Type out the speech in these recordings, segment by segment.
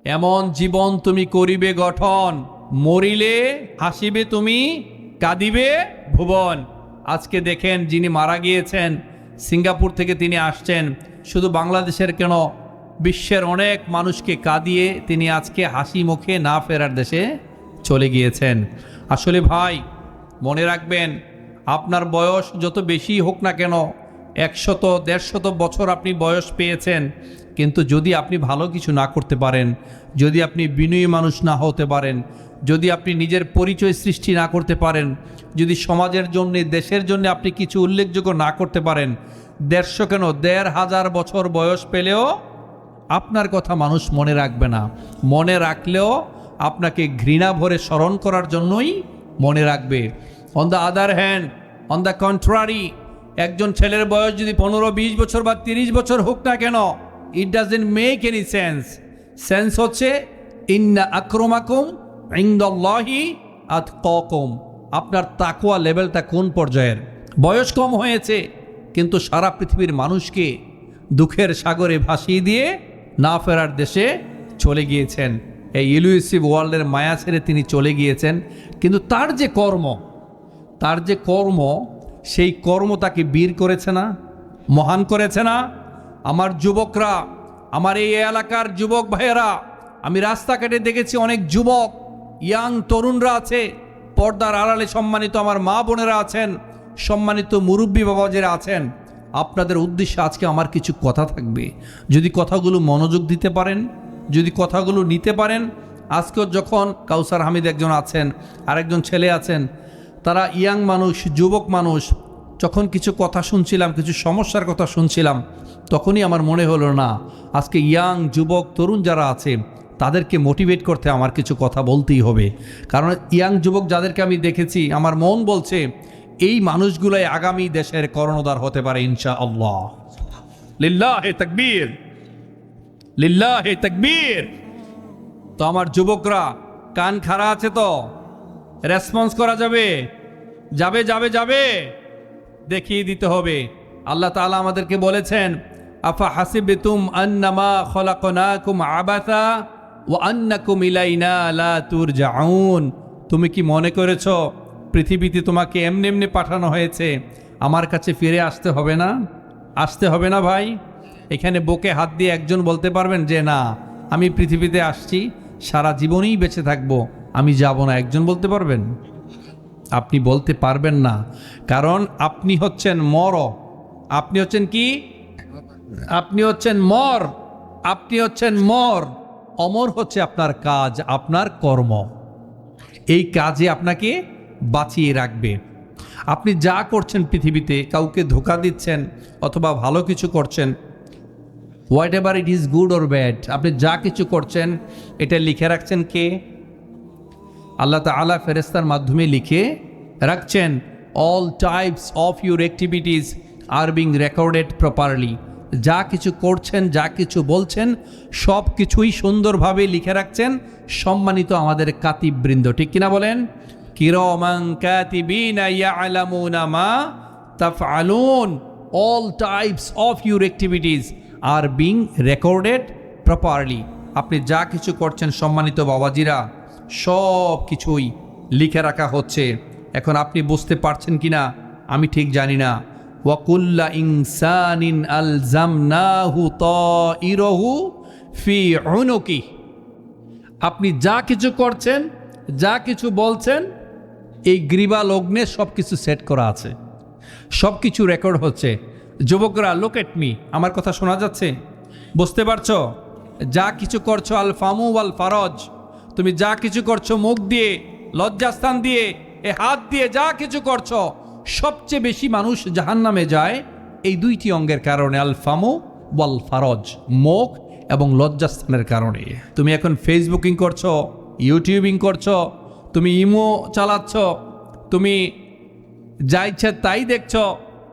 এমন জীবন তুমি করিবে গঠন, মরিলে হাসিবে তুমি, কাঁদিবে ভুবন। আজকে দেখেন, যিনি মারা গিয়েছেন, সিঙ্গাপুর থেকে তিনি আসছেন, শুধু বাংলাদেশের কেন, বিশ্বের অনেক মানুষকে কাঁদিয়ে তিনি আজকে হাসি মুখে না ফেরার দেশে চলে গিয়েছেন। আসলে ভাই, মনে রাখবেন, আপনার বয়স যত বেশি হোক না কেন, 100-150 বছর আপনি বয়স পেয়েছেন, কিন্তু যদি আপনি ভালো কিছু না করতে পারেন, যদি আপনি বিনয়ী মানুষ না হতে পারেন, যদি আপনি নিজের পরিচয় সৃষ্টি না করতে পারেন, যদি সমাজের জন্য, দেশের জন্য আপনি কিছু উল্লেখযোগ্য না করতে পারেন, 150 কেন 1500 বছর বয়স পেলেও আপনার কথা মানুষ মনে রাখবে না। মনে রাখলেও আপনাকে ঘৃণা ভরে স্মরণ করার জন্যই মনে রাখবে। On the other hand, on the contrary, একজন ছেলের বয়স যদি 15-20 বছর বা 30 বছর হোক না কেন, it doesn't make any sense. Sense হচ্ছে ইন্না আক্রমাকুম ইনদাল্লাহি আতকাকুম, আপনার তাকওয়া লেভেলটা কোন পর্যায়ের। বয়স কম হয়েছে, কিন্তু সারা পৃথিবীর মানুষকে দুঃখের সাগরে ভাসিয়ে দিয়ে না ফেরার দেশে চলে গিয়েছেন। এই ইলুসিভ ওয়ার্ল্ডের মায়া ছেড়ে তিনি চলে গিয়েছেন, কিন্তু তার যে কর্ম, সেই কর্ম তাকে বীর করেছে না, মহান করেছে না। আমার যুবকরা, আমার এই এলাকার যুবক ভাইয়েরা, আমি রাস্তাঘাটে দেখেছি অনেক যুবক, ইয়াং তরুণরা আছে, পর্দার আড়ালে সম্মানিত আমার মা বোনেরা আছেন, সম্মানিত মুরব্বী বাবাজিরা আছেন। আপনাদের উদ্দেশ্যে আজকে আমার কিছু কথা থাকবে। যদি কথাগুলো মনোযোগ দিতে পারেন, যদি কথাগুলো নিতে পারেন, আজকেও যখন কাউসার হামিদ একজন আছেন, আরেকজন ছেলে আছেন, তারা ইয়াং মানুষ, যুবক মানুষ, যখন কিছু কথা শুনছিলাম, কিছু সমস্যার কথা শুনছিলাম, তখনই আমার মনে হলো না, আজকে ইয়াং যুবক তরুণ যারা আছে তাদেরকে মোটিভেট করতে আমার কিছু কথা বলতেই হবে। কারণ ইয়াং যুবক যাদেরকে আমি দেখেছি, আমার মন বলছে এই মানুষগুলাই আগামী দেশের কর্ণধার হতে পারে ইনশাআল্লাহ। লিল্লাহে তাকবীর, লিল্লাহে তাকবীর। তো আমার যুবকরা, কান খাড়া আছে তো? রেসপন্স করা যাবে? যাবে যাবে যাবে, দেখিয়ে দিতে হবে। আল্লাহ তাআলা আমাদেরকে বলেছেন, আফা হাসিবতুম আন্নামা খলাকনাকুম আবাসা ওয়া আন্নাকুম ইলাইনা লা তুরজাউন। তুমি কি মনে করেছো পৃথিবীতে তোমাকে এমনি এমনি পাঠানো হয়েছে, আমার কাছে ফিরে আসতে হবে না? আসতে হবে না ভাই? এখানে বুকে হাত দিয়ে একজন বলতে পারবেন যে না, আমি পৃথিবীতে আসছি, সারা জীবনই বেঁচে থাকবো, আমি যাব না? একজন বলতে পারবেন? আপনি বলতে পারবেন না, কারণ আপনি হচ্ছেন মর। আপনি হচ্ছেন কি? আপনি হচ্ছেন মর। আপনি হচ্ছেন মর। অমর হচ্ছে আপনার কাজ, আপনার কর্ম। এই কাজে আপনাকে বাঁচিয়ে রাখবে। আপনি যা করছেন পৃথিবীতে, কাউকে ধোঁকা দিচ্ছেন অথবা ভালো কিছু করছেন, what ever it is good or bad, আপনি যা কিছু করছেন, এটা লিখে রাখছেন কে? আল্লাহ তাআলা ফেরেশতার মাধ্যমে লিখে রাখছেন। All types of your activities are being recorded properly. যা কিছু করছেন, যা কিছু বলছেন, সব কিছুই সুন্দরভাবে লিখে রাখছেন সম্মানিত আমাদের কাতিববৃন্দ। ঠিক কিনা বলেন? কিরামান কাতিবিনা ইয়ালামুনা মা তাফআলুন। All types of your activities are being recorded properly. আপনি যা কিছু করছেন সম্মানিত বাবাজিরা, সব কিছুই লিখে রাখা হচ্ছে। এখন আপনি বুঝতে পারছেন কিনা আমি ঠিক জানি না। ওয়াকুল্লা ইনসানিন আলজামনাহু তাইরাহু ফি উনুকি। আপনি যা কিছু করছেন, যা কিছু বলছেন, এই গ্রীবা লগ্নে সব কিছু সেট করা আছে, সব কিছু রেকর্ড হচ্ছে। যুবকরা, লুক এট মি, আমার কথা শোনা যাচ্ছে? বুঝতে পারছো? যা কিছু করছো, আল ফামু ওয়াল ফারজ, তুমি যা কিছু করছো মুখ দিয়ে, লজ্জাস্থান দিয়ে, এ হাত দিয়ে, যা কিছু করছো, সবচেয়ে বেশি মানুষ জাহান্নামে যায় এই দুইটি অঙ্গের কারণে, আল ফামু ওয়াল ফারজ, মুখ এবং লজ্জাস্থানের কারণে। তুমি এখন ফেসবুকিং করছো, ইউটিউবিং করছো, তুমি ইমো চালাচ্ছ, তুমি যা ইচ্ছা তাই দেখছো,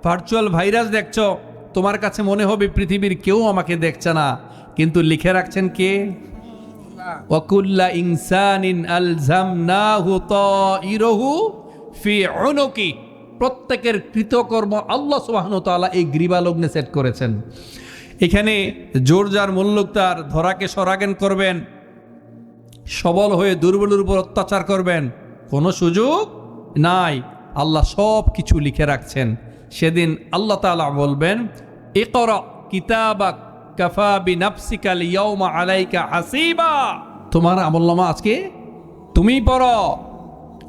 ভার্চুয়াল ভাইরাস দেখছো, তোমার কাছে মনে হবে পৃথিবীর কেউ আমাকে দেখছে না, কিন্তু লিখে রাখছেন কে? ওয়াকুল্লা ইনসানিন আলজামনাহু তাইরাহু ফি উনুকি। প্রত্যেকের কৃতকর্ম আল্লাহ সুবহানাহু ওয়া তাআলা এই গ্রীবা লগ্নে সেট করেছেন। এখানে জোর যার মুল্লুক তার, ধরাকে সরাগেন করবেন, সবল হয়ে দুর্বলের উপর অত্যাচার করবেন, কোনো সুযোগ নাই। আল্লাহ সব কিছু লিখে রাখছেন। সেদিন আল্লাহ তাআলা বলবেন, ইকরা কিতাবাক কাফা বিনাফসিকাল ইয়াউমা আলাইকা হাসিবা। তোমার আমলনামা আজকে তুমিই পড়ো।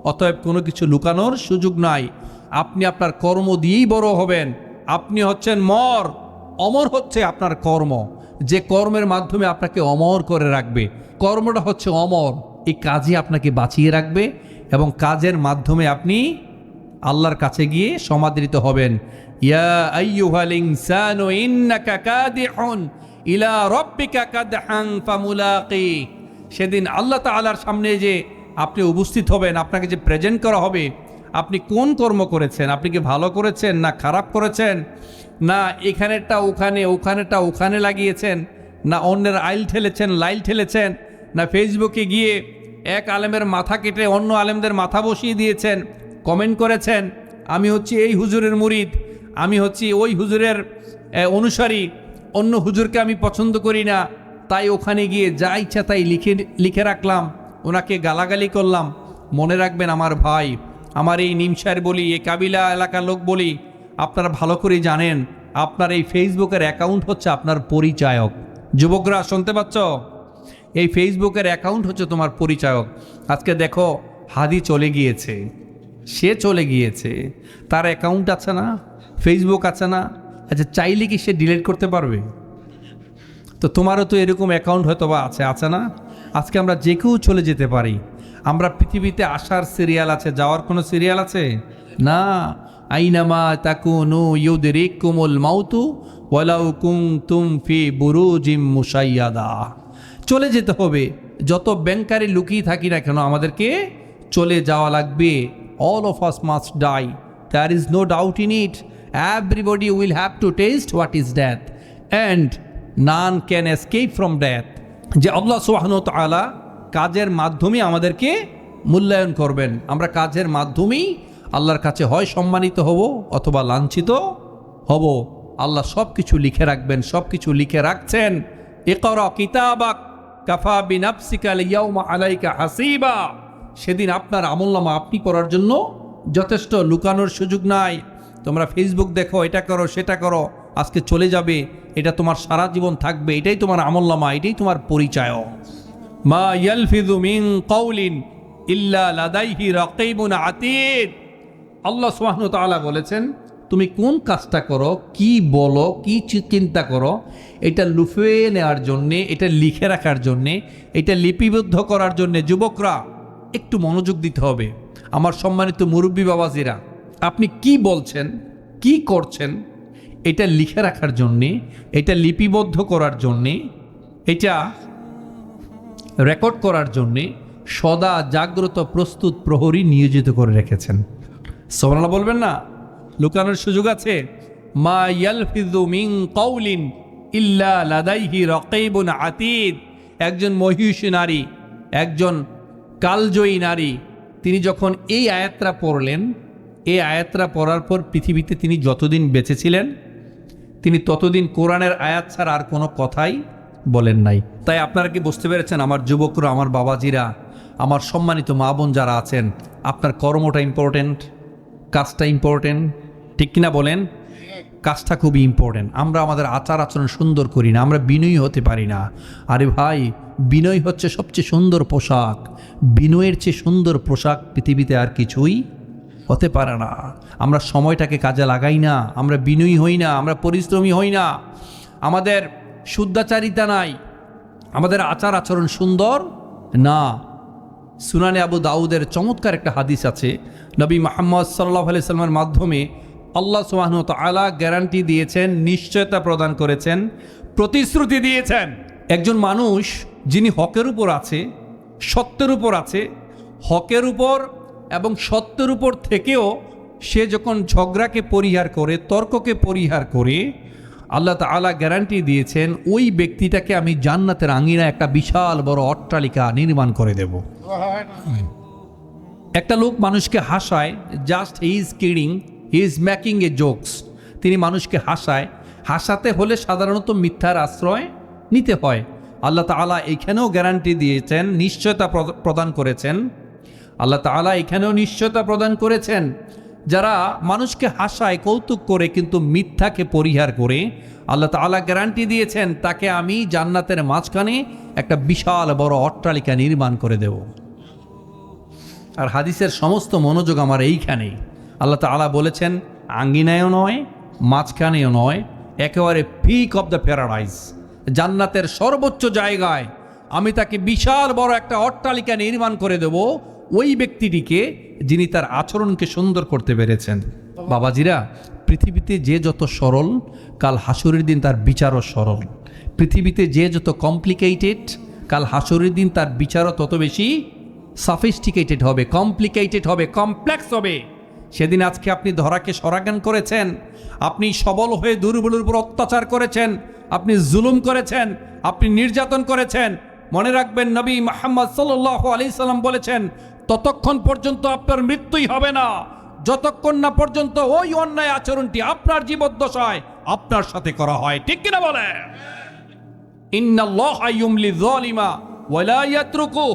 অতএব কোনো কিছু লুকানোর সুযোগ নাই। আপনি আপনার কর্ম দিয়েই বড় হবেন। আপনি হচ্ছেন অমর হচ্ছে আপনার কর্ম। যে কর্মের মাধ্যমে আপনাকে অমর করে রাখবে, কর্মটা হচ্ছে অমর। এই কাজই আপনাকে বাঁচিয়ে রাখবে এবং কাজের মাধ্যমে আপনি আল্লাহর কাছে গিয়ে সমাদৃত হবেন। ইয়া আইয়ুহাল ইনসানু ইন্নাকা কাদিহুন ইলা রাব্বিকা কাদহান ফামুলাকি। সেদিন আল্লাহ তাআলার সামনে যে আপনি উপস্থিত হবেন, আপনাকে যে প্রেজেন্ট করা হবে, আপনি কোন কর্ম করেছেন, আপনি কি ভালো করেছেন না খারাপ করেছেন, না এখানেরটা ওখানে ওখানেরটা ওখানে লাগিয়েছেন, না অন্যের আইল ঠেলেছেন লাইল ঠেলেছেন, না ফেসবুকে গিয়ে এক আলেমের মাথা কেটে অন্য আলেমদের মাথা বসিয়ে দিয়েছেন, কমেন্ট করেছেন আমি হচ্ছি এই হুজুরের মুরিদ, আমি হচ্ছি ওই হুজুরের অনুসারী, অন্য হুজুরকে আমি পছন্দ করি না, তাই ওখানে গিয়ে যা ইচ্ছা তাই লিখে রাখলাম, ওনাকে গালাগালি করলাম। মনে রাখবেন আমার ভাই, আমার এই নিমসার বলি, এই কাবিলা এলাকার লোক বলি, আপনারা ভালো করেই জানেন আপনার এই ফেসবুকের অ্যাকাউন্ট হচ্ছে আপনার পরিচায়ক। যুবকরা শুনতে পাচ্ছ? এই ফেসবুকের অ্যাকাউন্ট হচ্ছে তোমার পরিচায়ক। আজকে দেখো হাদি চলে গিয়েছে, সে চলে গিয়েছে, তার অ্যাকাউন্ট আছে না, ফেসবুক আছে না? আচ্ছা, চাইলে কি সে ডিলিট করতে পারবে? তো তোমারও তো এরকম অ্যাকাউন্ট হয়তো বা আছে না? আজকে আমরা যে কেউ চলে যেতে পারি। আমরা পৃথিবীতে আসার সিরিয়াল আছে, যাওয়ার কোনো সিরিয়াল আছে না। আইনামা তাকুনু ইউদরিকুমুল মাউতু ওয়ালাউ কুনতুম ফি বুরুজিম মুশাইয়াদা। চলে যেতে হবে। যত ব্যাংকারে লুকিয়ে থাকি না কেন, আমাদেরকে চলে যাওয়া লাগবে। All of us must die, there is no doubt in it. Everybody will have to taste what is death and none can escape from death. যে আল্লাহ সুবহানাহু ওয়া তাআলা কাজের মাধ্যমে আমাদেরকে মূল্যায়ন করবেন। আমরা কাজের মাধ্যমেই আল্লাহর কাছে হয় সম্মানিত হব অথবা লাঞ্ছিত হব। আল্লাহ সব কিছু লিখে রাখবেন, সব কিছু লিখে রাখছেন। ইকরা কিতাবাক কাফা বিনাফসিকাল ইয়াউমা আলাইকা হাসিবা। সেদিন আপনার আমলনামা আপনি করার জন্য যথেষ্ট, লুকানোর সুযোগ নাই। তোমরা ফেসবুক দেখো, এটা করো সেটা করো, আজকে চলে যাবে, এটা তোমার সারা জীবন থাকবে, এটাই তোমার আমলনামা, এটাই তোমার পরিচয়। মা ইয়ালফিযু মিন কাওলিন ইল্লা লাদাইহি রাকীবুন আতীদ। আল্লাহ সুবহানাহু ওয়া তাআলা বলেছেন, তুমি কোন কাজটা করো, কি বলো, কি চিন্তা করো, এটা লুফে নেওয়ার জন্যে, এটা লিখে রাখার জন্যে, এটা লিপিবদ্ধ করার জন্যে যুবকরা একটু মনোযোগ দিতে হবে। আমার সম্মানিত মুরব্বী বাবাজিরা, আপনি কি বলছেন, কি করছেন, এটা লিখে রাখার জন্যে, এটা লিপিবদ্ধ করার জন্যে, এটা রেকর্ড করার জন্যে সদা জাগ্রত প্রস্তুত প্রহরী নিয়োজিত করে রেখেছেন। সুবহানাল্লাহ বলবেন না? লুকানোর সুযোগ আছে? মা ইয়ালফিযু মিন কাওলিন ইল্লা লাদাইহি রাকীবুন আতীদ। একজন মহিষী নারী, একজন কালজয়ী নারী, তিনি যখন এই আয়াতটা পড়লেন, এই আয়াতটা পড়ার পর পৃথিবীতে তিনি যতদিন বেঁচে ছিলেন, তিনি ততদিন কোরআনের আয়াত ছাড়া আর কোনো কথাই বলেন নাই। তাই আপনারা কি বুঝতে পেরেছেন আমার যুবকরা, আমার বাবাজিরা, আমার সম্মানিত মা বোন যারা আছেন, আপনার কর্মটা ইম্পর্টেন্ট, কাজটা ইম্পর্টেন্ট, ঠিক কিনা বলেন? কাজটা খুবই ইম্পর্টেন্ট। আমরা আমাদের আচার আচরণ সুন্দর করি না, আমরা বিনয়ী হতে পারি না। আরে ভাই, বিনয় হচ্ছে সবচেয়ে সুন্দর পোশাক। বিনয়ের চেয়ে সুন্দর পোশাক পৃথিবীতে আর কিছুই হতে পারে না। আমরা সময়টাকে কাজে লাগাই না, আমরা বিনয়ী হই না, আমরা পরিশ্রমী হই না, আমাদের শুদ্ধাচারিতা নাই, আমাদের আচার আচরণ সুন্দর না। সুনানে আবু দাউদের চমৎকার একটা হাদিস আছে। নবী মুহাম্মদ সাল্লাল্লাহু আলাইহি সাল্লামের মাধ্যমে আল্লাহ সুবহানাহু ওয়া তাআলা গ্যারান্টি দিয়েছেন, নিশ্চয়তা প্রদান করেছেন, প্রতিশ্রুতি দিয়েছেন। একজন মানুষ যিনি হকের উপর আছে, সত্যের উপর আছে, হকের উপর এবং সত্যের উপর থেকেও সে যখন ঝগড়াকে পরিহার করে, তর্ককে পরিহার করে, আল্লাহ তাআলা গ্যারান্টি দিয়েছেন ওই ব্যক্তিটাকে আমি জান্নাতের আঙিনা একটা বিশাল বড় অট্টালিকা নির্মাণ করে দেব। একটা লোক মানুষকে হাসায়, just he is kidding, he is making a jokes. তিনি মানুষকে হাসায়। হাসাতে হলে সাধারণত মিথ্যার আশ্রয় নিতে হয়। আল্লাহ তাআলা এখানেও গ্যারান্টি দিয়েছেন, নিশ্চয়তা প্রদান করেছেন। আল্লাহ তাআলা এখানেও নিশ্চয়তা প্রদান করেছেন, যারা মানুষকে হাসায়, কৌতুক করে কিন্তু মিথ্যাকে পরিহার করে, আল্লাহ তাআলা গ্যারান্টি দিয়েছেন তাকে আমি জান্নাতের মাঝখানে একটা বিশাল বড় অট্টালিকা নির্মাণ করে দেব। আর হাদিসের সমস্ত মনোযোগ আমার এইখানেই। আল্লাহ তাআলা বলেছেন আঙ্গিনায়ও নয়, মাঝখানেও নয়, একেবারে পিক অফ দ্য প্যারাডাইস, জান্নাতের সর্বোচ্চ জায়গায় আমি তাকে বিশাল বড় একটা অট্টালিকা নির্মাণ করে দেব, ওই ব্যক্তিটিকে যিনি তার আচরণকে সুন্দর করতে পেরেছেন। বাবাজিরা, পৃথিবীতে যে যত সরল, কাল হাসরের দিন তার বিচারও সরল। পৃথিবীতে যে যত কমপ্লিকেটেড, কাল হাসরের দিন তার বিচারও তত বেশি সফিস্টিকেটেড হবে, কমপ্লিকেটেড হবে, কমপ্লেক্স হবে। সেদিন আজকে আপনি ধরাকে সরাজ্ঞান করেছেন, আপনি সবল হয়ে দুর্বলের উপর অত্যাচার করেছেন, আপনি জুলুম করেছেন, আপনি নির্যাতন করেছেন। মনে রাখবেন নবী মুহাম্মদ সাল্লাল্লাহু আলাইহি সাল্লাম বলেছেন, ততক্ষণ পর্যন্ত আপনার মৃত্যুই হবে না যতক্ষণ না পর্যন্ত ওই অন্যায় আচরণটি আপনার জীবদ্দশায় আপনার সাথে করা হয়। ঠিক কিনা বলে? ইন্নাল্লাহা ইউমলি যালিমা ওয়া লা ইয়াতরুকু,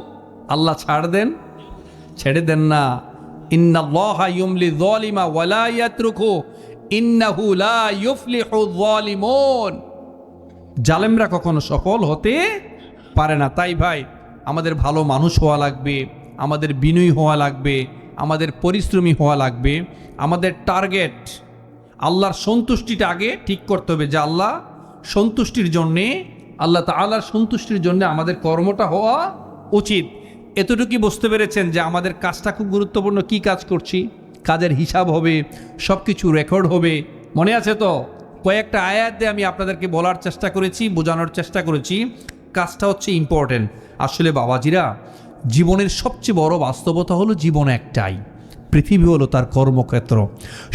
আল্লাহ ছেড়ে দেন না। ইন্নাল্লাহা ইউমলি যালিমা ওয়া লা ইয়াতরুকু ইন্নাহু লা ইউফলিহু যালিমুন, জালেমরা কখনো সফল হতে পারে না। তাই ভাই, আমাদের ভালো মানুষ হওয়া লাগবে, আমাদের বিনয়ী হওয়া লাগবে, আমাদের পরিশ্রমী হওয়া লাগবে। আমাদের টার্গেট আল্লাহর সন্তুষ্টিটা আগে ঠিক করতে হবে, যে আল্লাহ সন্তুষ্টির জন্যে, আল্লাহ তাআলার সন্তুষ্টির জন্য আমাদের কর্মটা হওয়া উচিত। এতটুকুই বুঝতে পেরেছেন যে আমাদের কাজটা খুব গুরুত্বপূর্ণ। কি কাজ করছি, কাজের হিসাব হবে, সব কিছু রেকর্ড হবে। মনে আছে তো? কয়েকটা আয়াত দিয়ে আমি আপনাদেরকে বলার চেষ্টা করেছি, বোঝানোর চেষ্টা করেছি। কাজটা হচ্ছে ইম্পর্টেন্ট। আসলে বাবাজিরা, জীবনের সবচেয়ে বড় বাস্তবতা হলো জীবন একটাই, পৃথিবী হলো তার কর্মক্ষেত্র।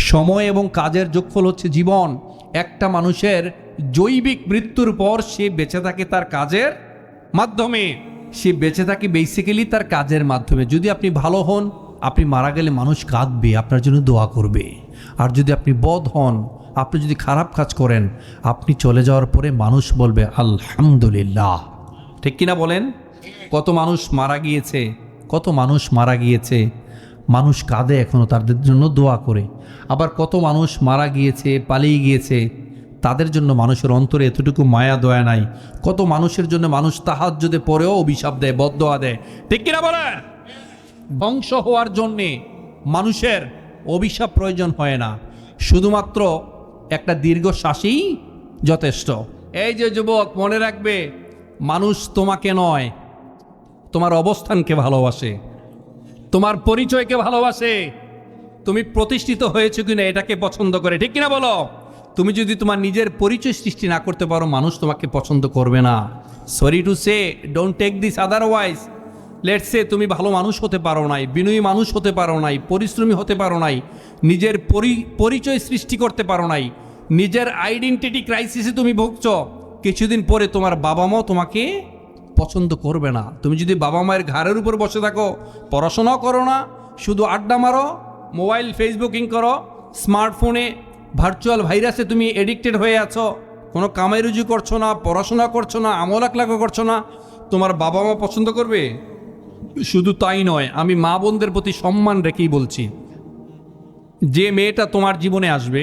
সময় এবং কাজের যোগফল হচ্ছে জীবন। একটা মানুষের জৈবিক মৃত্যুর পর সে বেঁচে থাকে তার কাজের মাধ্যমে, সে বেঁচে থাকে বেসিক্যালি তার কাজের মাধ্যমে। যদি আপনি ভালো হন, আপনি মারা গেলে মানুষ কাঁদবে, আপনার জন্য দোয়া করবে। আর যদি আপনি বদ হন, আপনি যদি খারাপ কাজ করেন, আপনি চলে যাওয়ার পরে মানুষ বলবে আলহামদুলিল্লাহ। ঠিক কিনা বলেন? কত মানুষ মারা গিয়েছে, কত মানুষ মারা গিয়েছে, মানুষ কাঁদে এখনো, তাদের জন্য দোয়া করে। আবার কত মানুষ মারা গিয়েছে, পালিয়ে গিয়েছে, তাদের জন্য মানুষের অন্তরে এতটুকু মায়া দয়া নাই। কত মানুষের জন্য মানুষ তাহাজ্জুদে পড়েও অভিশাপ দেয়, বদদোয়া দেয়। ঠিক কিনা বলেন? ধ্বংস হওয়ার জন্যে মানুষের অভিশাপ প্রয়োজন হয় না, শুধুমাত্র একটা দীর্ঘশ্বাসই যথেষ্ট। এই যে যুবক, মনে রাখবে, মানুষ তোমাকে নয়, তোমার অবস্থানকে ভালোবাসে, তোমার পরিচয়কে ভালোবাসে, তুমি প্রতিষ্ঠিত হয়েছে কিনা এটাকে পছন্দ করে। ঠিক কিনা বলো? তুমি যদি তোমার নিজের পরিচয় সৃষ্টি না করতে পারো, মানুষ তোমাকে পছন্দ করবে না। Sorry to say, don't take this otherwise. Let's say তুমি ভালো মানুষ হতে পারো নাই, বিনয়ী মানুষ হতে পারো নাই, পরিশ্রমী হতে পারো নাই, নিজের পরিচয় সৃষ্টি করতে পারো নাই, নিজের আইডেন্টিটি ক্রাইসিসে তুমি ভুগছ। কিছুদিন পরে তোমার বাবা মাও তোমাকে পছন্দ করবে না। তুমি যদি বাবা মায়ের ঘাড়ের উপর বসে থাকো, পড়াশোনাও করো না, শুধু আড্ডা মারো, মোবাইল ফেসবুকিং করো, স্মার্টফোনে ভার্চুয়াল ভাইরাসে তুমি এডিক্টেড হয়ে আছো, কোনো কামাই রুজি করছো না, পড়াশোনা করছো না, আমল আখলাকও করছো না, তোমার বাবা মা পছন্দ করবে? শুধু তাই নয়, আমি মা বোনদের প্রতি সম্মান রেখেই বলছি, যে মেয়েটা তোমার জীবনে আসবে,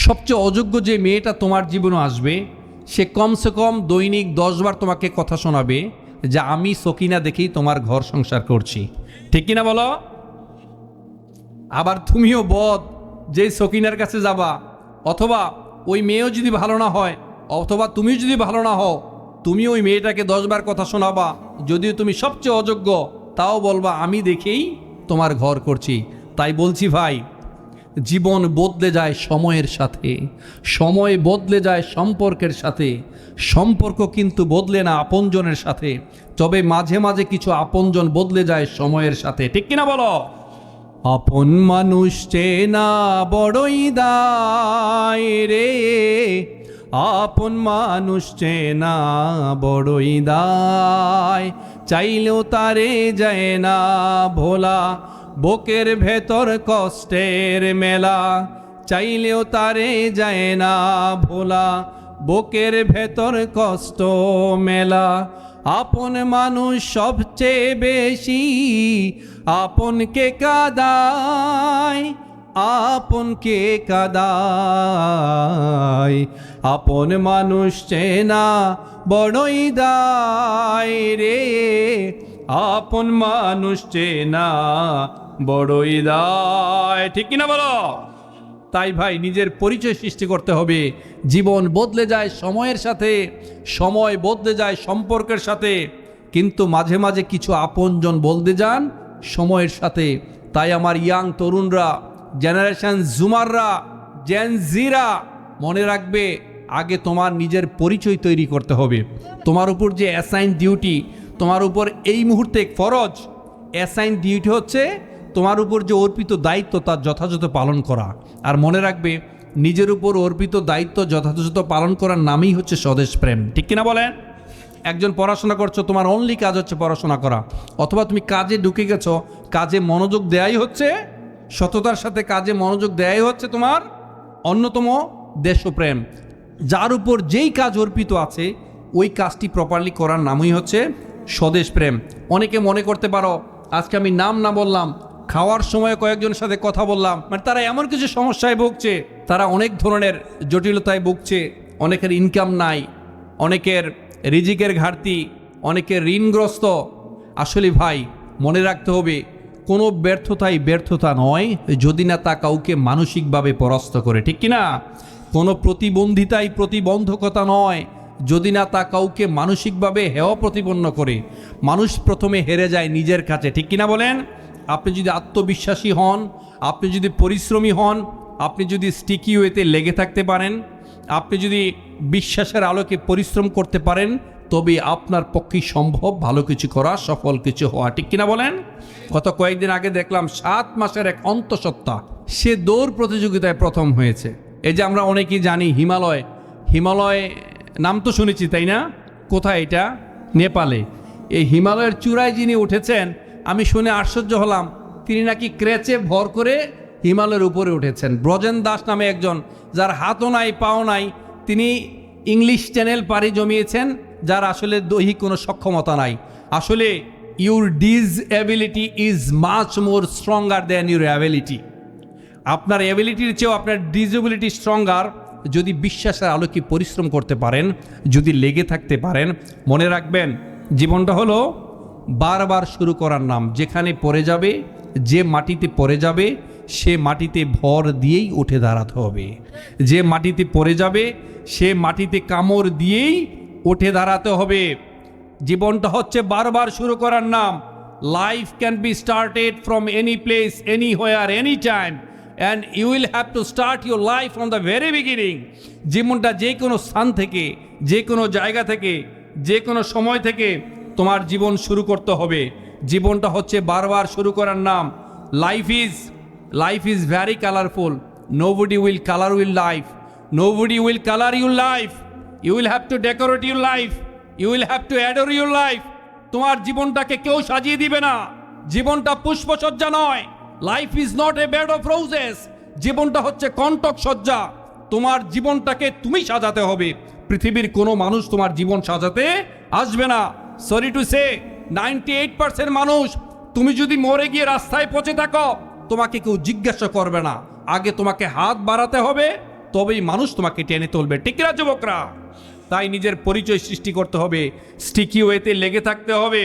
সবচেয়ে অযোগ্য যে মেয়েটা তোমার জীবনে আসবে, সে কমসে কম দৈনিক 10 বার তোমাকে কথা শোনাবে যে আমি সকিনা দেখেই তোমার ঘর সংসার করছি। ঠিক কিনা বলো? আবার তুমিও বদ, যে সকিনার কাছে যাবা, অথবা ওই মেয়েও যদি ভালো না হয়, অথবা তুমি যদি ভালো না হও, তুমি ওই মেয়েটাকে 10 বার কথা শোনাবা, যদিও তুমি সবচেয়ে অযোগ্য, তাও বলবা আমি দেখেই তোমার ঘর করছি। তাই বলছি ভাই, জীবন বদলে যায় সময়ের সাথে, সময় বদলে যায় সম্পর্কের সাথে, সম্পর্ক কিন্তু বদলে না আপনজনের সাথে। তবে মাঝে মাঝে কিছু আপনজন বদলে যায় সময়ের সাথে। ঠিক কিনা বলো? আপন মানুষ চেনা বড়ই দায় রে, আপন মানুষ চেনা বড়ই দায়, চাইলেও তারে যায় না ভোলা, বুকের ভেতর কষ্টের মেলা, চাইলেও তারে যায় না ভোলা, বুকের ভেতর কষ্ট মেলা। আপন মানুষ সবচেয়ে বেশি আপনকে কাঁদায়, আপনকে কাঁদায়। আপন মানুষ চেনা বড়ই দায় রে, আপন মানুষ চেনা বড়ই দায়। ঠিক কিনা বলো? তাই ভাই নিজের পরিচয় সৃষ্টি করতে হবে। জীবন বদলে যায় সময়ের সাথে, সময় বদলে যায় সম্পর্কের সাথে, কিন্তু মাঝে মাঝে কিছু আপনজন বদলে যান সময়ের সাথে। তাই আমার ইয়াং তরুণরা, জেনারেশন জুমাররা, জেন জিরা মনে রাখবে, আগে তোমার নিজের পরিচয় তৈরি করতে হবে। তোমার উপর যে অ্যাসাইন ডিউটি, তোমার উপর এই মুহূর্তে ফরজ অ্যাসাইন ডিউটি হচ্ছে তোমার উপর যে অর্পিত দায়িত্ব তার যথাযথ পালন করা। আর মনে রাখবে, নিজের উপর অর্পিত দায়িত্ব যথাযথ পালন করার নামই হচ্ছে স্বদেশ প্রেম। ঠিক কিনা বলেন? একজন পড়াশোনা করছো, তোমার অনলি কাজ হচ্ছে পড়াশোনা করা, অথবা তুমি কাজে ঢুকে গেছো, কাজে মনোযোগ দেয়াই হচ্ছে, সততার সাথে কাজে মনোযোগ দেয়াই হচ্ছে তোমার অন্যতম দেশপ্রেম। যার উপর যেই কাজ অর্পিত আছে ওই কাজটি প্রপারলি করার নামই হচ্ছে স্বদেশ প্রেম। অনেকে মনে করতে পারো, আজকে আমি নাম না বললাম, খাওয়ার সময় কয়েকজনের সাথে কথা বললাম, মানে তারা এমন কিছু সমস্যায় ভুগছে, তারা অনেক ধরনের জটিলতায় ভুগছে, অনেকের ইনকাম নাই, অনেকের রিজিকের ঘাটতি, অনেকের ঋণগ্রস্ত। আসলে ভাই মনে রাখতে হবে, কোনো ব্যর্থতাই ব্যর্থতা নয় যদি না তা কাউকে মানসিকভাবে পরাস্ত করে। ঠিক কিনা? কোনো প্রতিবন্ধিতাই প্রতিবন্ধকতা নয় যদি না তা কাউকে মানসিকভাবে হেয় প্রতিপন্ন করে। মানুষ প্রথমে হেরে যায় নিজের কাছে। ঠিক কিনা বলেন? আপনি যদি আত্মবিশ্বাসী হন, আপনি যদি পরিশ্রমী হন, আপনি যদি স্টিকি ওয়েতে লেগে থাকতে পারেন, আপনি যদি বিশ্বাসের আলোকে পরিশ্রম করতে পারেন, তবে আপনার পক্ষেই সম্ভব ভালো কিছু করা, সফল কিছু হওয়া। ঠিক কিনা বলেন? গত কয়েকদিন আগে দেখলাম 7 মাসের এক অন্তঃসত্ত্বা, সে দৌড় প্রতিযোগিতায় প্রথম হয়েছে। এই যে আমরা অনেকেই জানি হিমালয়, হিমালয় নাম তো শুনেছি তাই না? কোথায় এটা? নেপালে। এই হিমালয়ের চূড়ায় যিনি উঠেছেন, আমি শুনে আশ্চর্য হলাম, তিনি নাকি ক্রেচে ভর করে হিমালয়ের উপরে উঠেছেন। ব্রজেন দাস নামে একজন, যার হাতও নাই পাও নাই, তিনি ইংলিশ চ্যানেল পাড়ি জমিয়েছেন, যার আসলে দৈহিক কোনো সক্ষমতা নাই। আসলে your disability is much more stronger than your ability. আপনার অ্যাবিলিটির চেয়েও আপনার ডিসএবিলিটি স্ট্রঙ্গার। যদি বিশ্বাসের আলোকে পরিশ্রম করতে পারেন, যদি লেগে থাকতে পারেন, মনে রাখবেন জীবনটা হলো বারবার শুরু করার নাম। যেখানে পড়ে যাবে, যে মাটিতে পড়ে যাবে, সে মাটিতে ভর দিয়েই উঠে দাঁড়াতে হবে। যে মাটিতে পড়ে যাবে, সে মাটিতে কামড় দিয়েই উঠে দাঁড়াতে হবে। জীবনটা হচ্ছে বারবার শুরু করার নাম। Life can be started from any place, anywhere, any time, and you will have to start your life from the very beginning. জীবনটা যে কোনো স্থান থেকে, যে কোনো জায়গা থেকে, যে কোনো সময় থেকে তোমার জীবন শুরু করতে হবে। জীবনটা হচ্ছে বারবার শুরু করার নাম। Life is very colourful. Nobody will colour your life, nobody will colour your life. You will have to decorate your life, you will have to adore your life. তোমার জীবনটাকে কেউ সাজিয়ে দিবে না। জীবনটা পুষ্পসজ্জা নয়। Life is not a bed of roses. জীবনটা হচ্ছে কণ্টক সজ্জা। তোমার জীবনটাকে তুমি সাজাতে হবে। পৃথিবীর কোনো মানুষ তোমার জীবন সাজাতে আসবে না। সরি টু সে, 98% মানুষ, তুমি যদি মরে গিয়ে রাস্তায় পচে থাকো, তোমাকে কেউ জিজ্ঞাসা করবে না। আগে তোমাকে হাত বাড়াতে হবে, তবেই মানুষ তোমাকে টেনে তুলবে। ঠিক না যুবকরা? তাই নিজের পরিচয় সৃষ্টি করতে হবে, স্টিকি ওয়েতে লেগে থাকতে হবে।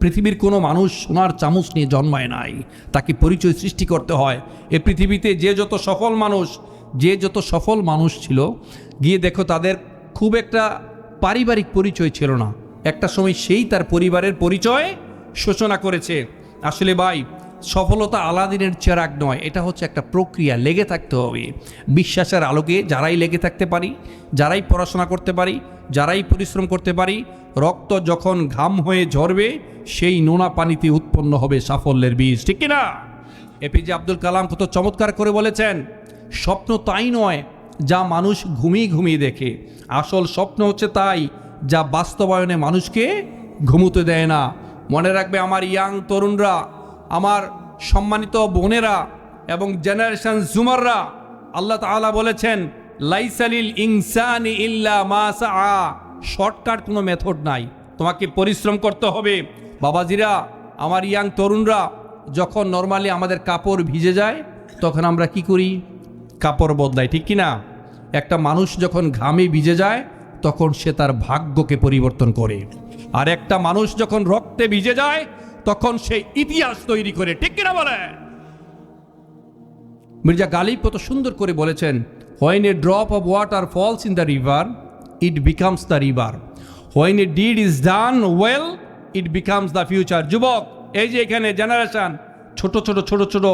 পৃথিবীর কোনো মানুষ সোনার চামচ নিয়ে জন্মায় নাই, তাকে পরিচয় সৃষ্টি করতে হয়। এ পৃথিবীতে যে যত সফল মানুষ ছিল, গিয়ে দেখো তাদের খুব একটা পারিবারিক পরিচয় ছিল না। একটা সময় সেই তার পরিবারের পরিচয় সূচনা করেছে। আসলে ভাই, সফলতা আলাদিনের চেরাগ নয়, এটা হচ্ছে একটা প্রক্রিয়া। লেগে থাকতে হবে। বিশ্বাসের আলোকে যারাই লেগে থাকতে পারি, যারাই পড়াশোনা করতে পারি, যারাই পরিশ্রম করতে পারি, রক্ত যখন ঘাম হয়ে ঝরবে, সেই নোনা পানিতে উৎপন্ন হবে সাফল্যের বীজ। ঠিক কিনা? এপিজে আব্দুল কালাম কত চমৎকার করে বলেছেন, স্বপ্ন তাই নয় যা মানুষ ঘুমিয়ে ঘুমিয়ে দেখে, আসল স্বপ্ন হচ্ছে তাই যা বাস্তবায়নে মানুষকে ঘুমোতে দেয় না। মনে রাখবে আমার ইয়াং তরুণরা, আমার সম্মানিত বোনেরা এবং জেনারেশন জুমাররা, আল্লাহ তাআলা বলেছেন লাইসালিল ইনসানি ইল্লা মা সাআ, শর্টকাট কোনো মেথড নাই, তোমাকে পরিশ্রম করতে হবে। বাবাজিরা, আমার ইয়াং তরুণরা, যখন নর্মালি আমাদের কাপড় ভিজে যায় তখন আমরা কি করি? কাপড় বদলাই, ঠিক কি না? একটা মানুষ যখন ঘামে ভিজে যায় তখন সে তার ভাগ্যকে পরিবর্তন করে, আর একটা মানুষ যখন রক্তে ভিজে যায় তখন সে ইতিহাস তৈরি করে, ঠিক কিনা বলে? মির্জা গালিব কত সুন্দর করে বলেছেন, when a drop of water falls in the river it becomes the river, when a deed is done well it becomes the future. যুবক, এই যে এখানে জেনারেশন, ছোট ছোট ছোট ছোট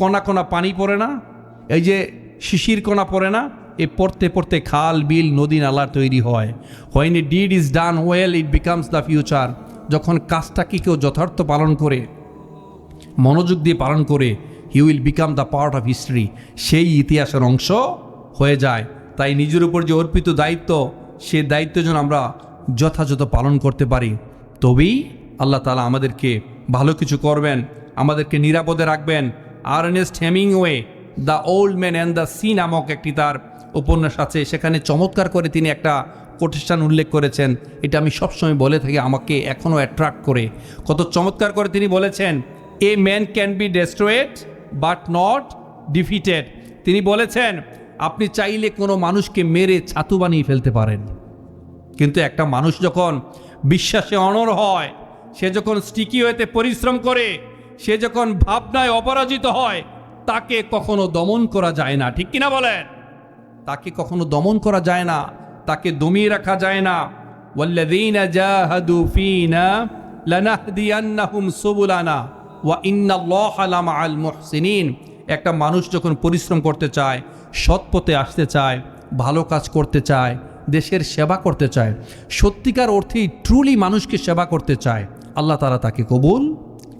কণা কণা পানি পড়ে না, এই যে শিশির কণা পড়ে না, এ পড়তে পড়তে খাল বিল নদী নালা তৈরি হয়। when a deed is done well it becomes the future. যখন কাজটাকে কেউ যথার্থ পালন করে, মনোযোগ দিয়ে পালন করে, he will become the part of history, সেই ইতিহাসের অংশ হয়ে যায়। তাই নিজের উপর যে অর্পিত দায়িত্ব, সে দায়িত্ব যেন আমরা যথাযথ পালন করতে পারি, তবেই আল্লাহ তাআলা আমাদেরকে ভালো কিছু করবেন, আমাদেরকে নিরাপদে রাখবেন। Ernest Hemingway the old man and the sea নামক একটি তার উপন্যাস আছে, সেখানে চমৎকার করে তিনি একটা কোটেশন উল্লেখ করেছেন। এটা আমি সবসময় বলে থাকি, আমাকে এখনও অ্যাট্রাক্ট করে। কত চমৎকার করে তিনি বলেছেন, a man can be destroyed but not defeated. তিনি বলেছেন, আপনি চাইলে কোনো মানুষকে মেরে ছাতু বানিয়ে ফেলতে পারেন, কিন্তু একটা মানুষ যখন বিশ্বাসে অনড় হয়, সে যখন স্টিকি হতে পরিশ্রম করে, সে যখন ভাবনায় অপরাজিত হয়, তাকে কখনো দমন করা যায় না, ঠিক কিনা বলেন? তাকে কখনো দমন করা যায় না, তাকে দমিয়ে রাখা যায় না। ওয়াল্লাযীনা জাহাদু ফীনা লানাহদিয়ান্নাহুম সুবুলানা ওয়া ইন্নাল্লাহা লামাআল মুহসিনিন। একটা মানুষ যখন পরিশ্রম করতে চায়, সৎ পথে আসতে চায়, ভালো কাজ করতে চায়, দেশের সেবা করতে চায়, সত্যিকার অর্থেই ট্রুলি মানুষকে সেবা করতে চায়, আল্লাহ তাআলা তাকে কবুল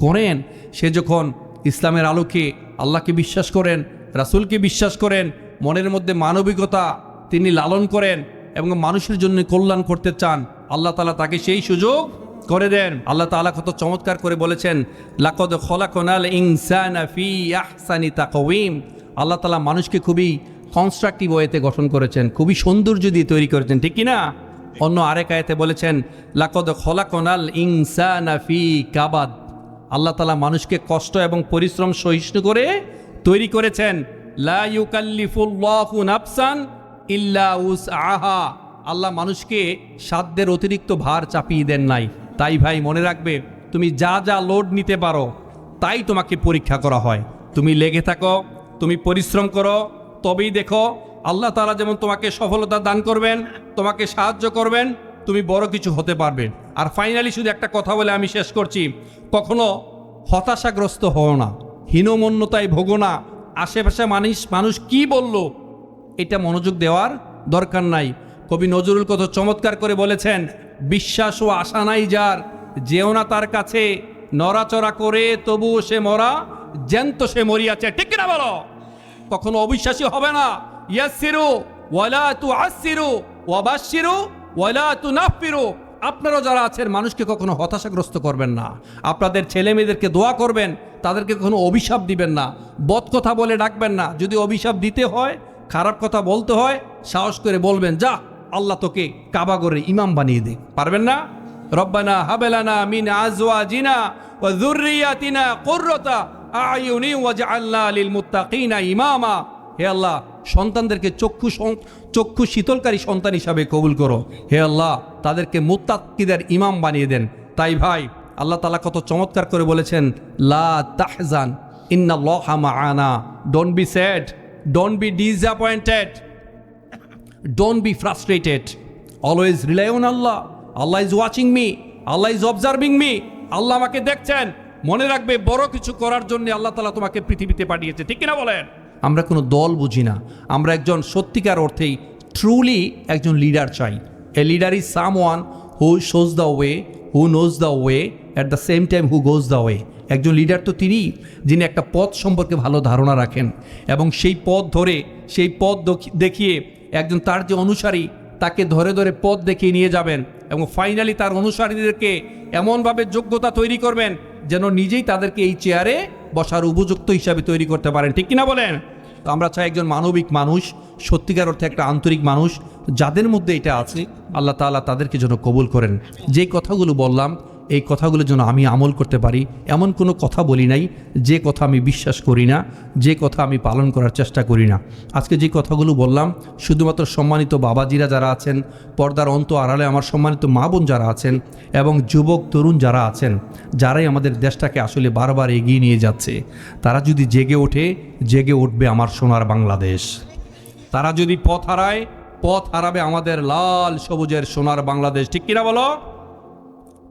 করেন। সে যখন ইসলামের আলোকে আল্লাহকে বিশ্বাস করেন, রাসূলকে বিশ্বাস করেন, মনের মধ্যে মানবিকতা তিনি লালন করেন এবং মানুষের জন্য কল্যাণ করতে চান, আল্লাহ তাআলা তাকে সেই সুযোগ করে দেন। আল্লাহ তাআলা কত চমৎকার করে বলেছেন, লাকাদ খলাকনাল ইনসানা ফি আহসানি তাকওয়িম। আল্লাহ তাআলা মানুষকে খুবই কনস্ট্রাকটিভ ওয়েতে গঠন করেছেন, খুবই সৌন্দর্য দিয়ে তৈরি করেছেন, ঠিক কি না? অন্য আরেক আয়াতে বলেছেন, লাকাদ খলাকনাল ইনসানা ফি কাবাদ। আল্লাহ তাআলা মানুষকে কষ্ট এবং পরিশ্রম সহিষ্ণু করে তৈরি করেছেন। লা ইউকাল্লিফুল্লাহু নাফসান ইল্লা উসআহা। আল্লাহ মানুষকে সাধ্যের অতিরিক্ত ভার চাপিয়ে দেন নাই। তাই ভাই মনে রাখবে, তুমি যা যা লোড নিতে পারো তাই তোমাকে পরীক্ষা করা হয়। তুমি লেগে থাকো, তুমি পরিশ্রম করো, তবেই দেখো আল্লাহ তাআলা যেমন তোমাকে সফলতা দান করবেন, তোমাকে সাহায্য করবেন, তুমি বড় কিছু হতে পারবে। আর ফাইনালি শুধু একটা কথা বলে আমি শেষ করছি, কখনো হতাশাগ্রস্ত হও না, হীনমন্যতায় ভোগো না। আশেপাশে মানুষ কি বলল এটা মনোযোগ দেওয়ার দরকার নাই। কবি নজরুল কত চমৎকার করে বলেছেন, বিশ্বাস ও আশা নাই যার, যেও না তার কাছে, নড়াচড়া করে তবুও সে মরা, জ্যান্ত সে মরিয়াছে, ঠিক কিনা বলো? কখনো অবিশ্বাসী হবে না। ইয়াসসিরু ওয়ালা তুআসসিরু ওয়াবাশশিরু ওয়ালা তুনাফফিরু। আপনারাও যারা আছেন, মানুষকে কখনো হতাশাগ্রস্ত করবেন না। আপনাদের ছেলে মেয়েদেরকে দোয়া করবেন, তাদেরকে কখনো অভিশাপ দিবেন না, বদ কথা বলে ডাকবেন না। যদি অভিশাপ দিতে হয়, খারাপ কথা বলতে হয়, সাহস করে বলবেন, যা আল্লাহ তোকে কাবাগরে ইমাম বানিয়ে দে। পারবেন না? রব্বানা হাবলানা মিন আজওয়াজিনা ওয়া যুররিয়াতিনা কুররাতা আয়ুনি ওয়াজআলনা লিল মুত্তাকিনা ইমামা। হে আল্লাহ, সন্তানদেরকে চক্ষু শীতলকারী সন্তান হিসাবে কবুল করো। হে আল্লাহ, তাদেরকে মুত্তাকিদের ইমাম বানিয়ে দেন। তাই ভাই, আল্লাহ তাআলা কত চমৎকার করে বলেছেন, লা তাহজান ইন্নাল্লাহা মাআনা। Don't be sad, don't be disappointed, don't be frustrated, always rely on Allah. Allah is watching me, Allah is observing me. Allah আমাকে দেখছেন। মনে রাখবে, বড় কিছু করার জন্য আল্লাহ তাআলা তোমাকে পৃথিবীতে পাঠিয়েছে, ঠিক কিনা বলেন? আমরা কোনো দল বুঝি না, আমরা একজন সত্যিকার অর্থেই ট্রুলি একজন লিডার চাই। A leader is someone who shows the way, who knows the way, at the same time who goes the way. একজন লিডার তো তিনি, যিনি একটা পথ সম্পর্কে ভালো ধারণা রাখেন এবং সেই পথ ধরে, সেই পথ দেখিয়ে একজন তার যে অনুসারী, তাকে ধরে ধরে পথ দেখিয়ে নিয়ে যাবেন এবং ফাইনালি তার অনুসারীদেরকে এমনভাবে যোগ্যতা তৈরি করবেন যেন নিজেই তাদেরকে এই চেয়ারে বসার উপযুক্ত হিসাবে তৈরি করতে পারেন, ঠিক কিনা বলেন? তো আমরা চাই একজন মানবিক মানুষ, সত্যিকার অর্থে একটা আন্তরিক মানুষ, যাদের মধ্যে এটা আছে আল্লাহ তাআলা তাদেরকে যেন কবুল করেন। যে কথাগুলো বললাম এই কথাগুলোর জন্য আমি আমল করতে পারি, এমন কোনো কথা বলি নাই যে কথা আমি বিশ্বাস করি না, যে কথা আমি পালন করার চেষ্টা করি না। আজকে যে কথাগুলো বললাম শুধুমাত্র সম্মানিত বাবাজিরা যারা আছেন, পর্দার আড়ালে আমার সম্মানিত মা বোন যারা আছেন এবং যুবক তরুণ যারা আছেন, যারাই আমাদের দেশটাকে আসলে বারবার এগিয়ে নিয়ে যাচ্ছে, তারা যদি জেগে ওঠে, জেগে উঠবে আমার সোনার বাংলাদেশ। তারা যদি পথ হারায়, পথ হারাবে আমাদের লাল সবুজের সোনার বাংলাদেশ। ঠিক কিনা বলো?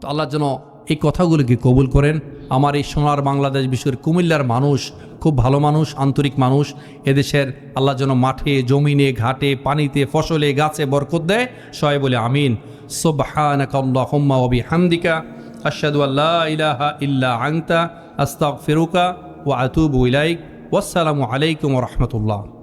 তো আল্লাহ যেন এই কথাগুলোকে কবুল করেন। আমার এই সোনার বাংলাদেশ, বিশেষ কুমিল্লার মানুষ খুব ভালো মানুষ, আন্তরিক মানুষ। এদেশের আল্লাহ যেন মাঠে, জমিনে, ঘাটে, পানিতে, ফসলে, গাছে বরকত দেয়। সবাই বলে আমিন। সুবহানাকা আল্লাহুম্মা ওয়া বিহামদিকা আশহাদু আল্লা ইলাহা ইল্লা আনতা আস্তাগফিরুকা ওয়া আতুবু ইলাইক। ওয়াসসালামু আলাইকুম ওয়া রাহমাতুল্লাহ।